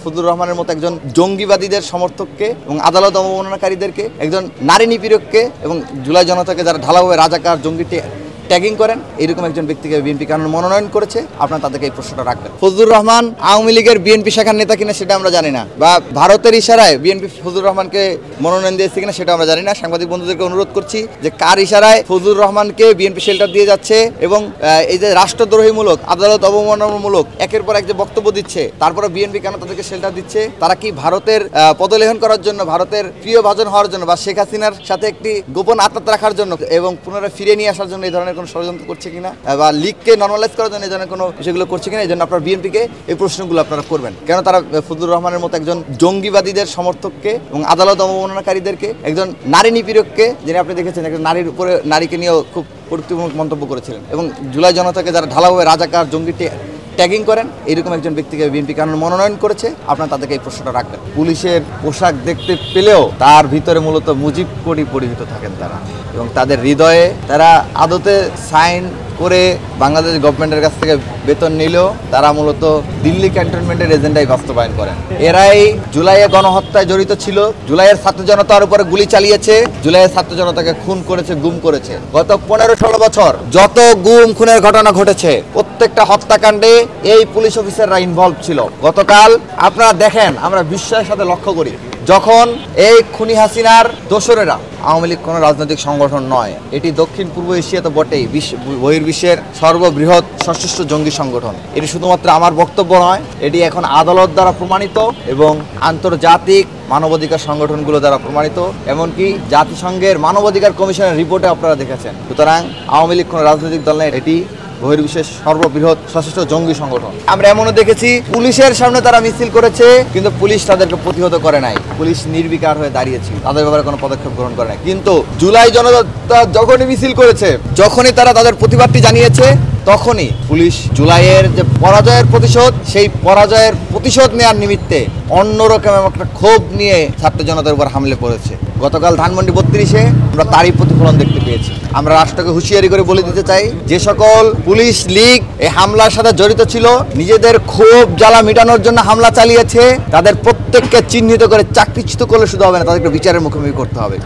ফজলুর রহমানের মতো একজন জঙ্গিবাদীদের সমর্থককে এবং আদালত অবমাননাকারীদেরকে, একজন নারী নিপীড়ককে এবং জুলাই জনতাকে যারা ঢালাওভাবে রাজাকার জঙ্গি ট্যাগিং করেন, এরকম একজন ব্যক্তিকে বিএনপি কেন মনোনয়ন করেছে, আপনারা তাদেরকে এই প্রশ্নটা রাখবেন। ফজলুর রহমান আওয়ামী লীগের বিএনপি শাখার নেতা কিনা সেটা আমরা জানি না, বা ভারতের ইশারায় বিএনপি ফজলুর রহমানকে মনোনয়ন দিয়েছে কিনা সেটা আমরা জানি না। সাংবাদিক বন্ধুদেরকে অনুরোধ করছি যে কার ইশারায় ফজলুর রহমানকে বিএনপি শেল্টার দিয়ে যাচ্ছে এবং এই যে রাষ্ট্রদ্রোহীমূলক, আদালত অবমাননামূলক একের পর এক যে বক্তব্য দিচ্ছে, তারপরে বিএনপি কেন তাদেরকে শেল্টার দিচ্ছে? তারা কি ভারতের পদলেহন করার জন্য, ভারতের প্রিয় ভাজন হওয়ার জন্য, বা শেখ হাসিনার সাথে একটি গোপন আত্মাত রাখার জন্য এবং পুনরায় ফিরে নিয়ে আসার জন্য এই ধরনের কোনো ষড়যন্ত্র করছে কিনা, বা লীগকে নর্মালাইজ করার জন্য এই ধরনের কোনো বিষয়গুলো করছে কিনা? এই জন্য আপনার বিএনপিকে এই প্রশ্নগুলো আপনারা করবেন। কেন তারা ফজলুর রহমানের মতো একজন জঙ্গিবাদীদের সমর্থককে এবং আদালত অবমাননাকারীদেরকে, একজন নারী নিপীড়ককে, যিনি আপনি দেখেছেন একজন নারীর উপরে, নারীকে নিয়েও খুব কটূক্তিমূলক মন্তব্য করেছিলেন, এবং জুলাই জনতাকে যারা ঢালাওভাবে রাজাকার জঙ্গি ট্যাগিং করেন, এরকম একজন ব্যক্তিকে বিএনপি কেন মনোনয়ন করেছে, আপনারা তাদেরকে এই প্রশ্নটা রাখবেন। পুলিশের পোশাক দেখতে পেলেও তার ভিতরে মূলত মুজিব কোডই পরিহিত থাকেন তারা, এবং তাদের হৃদয়ে তারা আদতে সাইন করে বাংলাদেশ গভর্নমেন্টের কাছ থেকে বেতন নিলেও তারা মূলত দিল্লি ক্যান্টনমেন্টের এজেন্ডাই বাস্তবায়ন করেন। এরাই জুলাইয়ে গণহত্যায় জড়িত ছিল, জুলাইয়ের ছাত্র জনতার উপরে গুলি চালিয়েছে, জুলাইয়ের ছাত্র জনতাকে খুন করেছে, গুম করেছে। গত 15-16 বছর যত গুম খুনের ঘটনা ঘটেছে, প্রত্যেকটা হত্যাকাণ্ডে এই পুলিশ অফিসাররা ইনভলভ ছিল। গতকাল আপনারা দেখেন, আমরা বিস্ময়ের সাথে লক্ষ্য করি, যখন এই খুনি হাসিনার দোসরেরা, আওয়ামী লীগ কোনো রাজনৈতিক সংগঠন নয়, এটি দক্ষিণ পূর্ব এশিয়া তো বটেই, বহির্বিশ্বের সর্ববৃহৎ সশস্ত্র জঙ্গি সংগঠন। এটি শুধুমাত্র আমার বক্তব্য নয়, এটি এখন আদালত দ্বারা প্রমাণিত এবং আন্তর্জাতিক মানবাধিকার সংগঠনগুলো দ্বারা প্রমাণিত, এমনকি জাতিসংঘের মানবাধিকার কমিশনের রিপোর্টে আপনারা দেখেছেন। সুতরাং আওয়ামী লীগ কোনো রাজনৈতিক দল নয়, এটি বহির্বিশ্বের সর্ববৃহৎ সশস্ত্র জঙ্গি সংগঠন। আমরা এমনও দেখেছি পুলিশের সামনে তারা মিছিল করেছে, কিন্তু পুলিশ তাদেরকে প্রতিহত করে নাই, পুলিশ নির্বিকার হয়ে দাঁড়িয়েছে, তাদের ব্যাপারে কোনো পদক্ষেপ গ্রহণ করে নাই। কিন্তু জুলাই জনতা যখনই মিছিল করেছে, যখনই তারা তাদের প্রতিবাদটি জানিয়েছে, তখনই পুলিশ জুলাইয়ের যে পরাজয়ের প্রতিশোধ, সেই পরাজয়ের প্রতিশোধ নেওয়ার নিমিত্তে অন্যরকম একটা ক্ষোভ নিয়ে ছাত্র জনতার উপর হামলে পড়েছে। গতকাল ধানমন্ডি 32-এ আমরা তারই প্রতিফলন দেখতে পেয়েছি। আমরা রাষ্ট্রকে হুঁশিয়ারি করে বলে দিতে চাই, যে সকল পুলিশ লীগ এই হামলার সাথে জড়িত ছিল, নিজেদের ক্ষোভ জ্বালা মেটানোর জন্য হামলা চালিয়েছে, তাদের প্রত্যেককে চিহ্নিত করে চাকরিচ্যুত করলে শুধু হবে না, তাদেরকে বিচারের মুখোমুখি করতে হবে।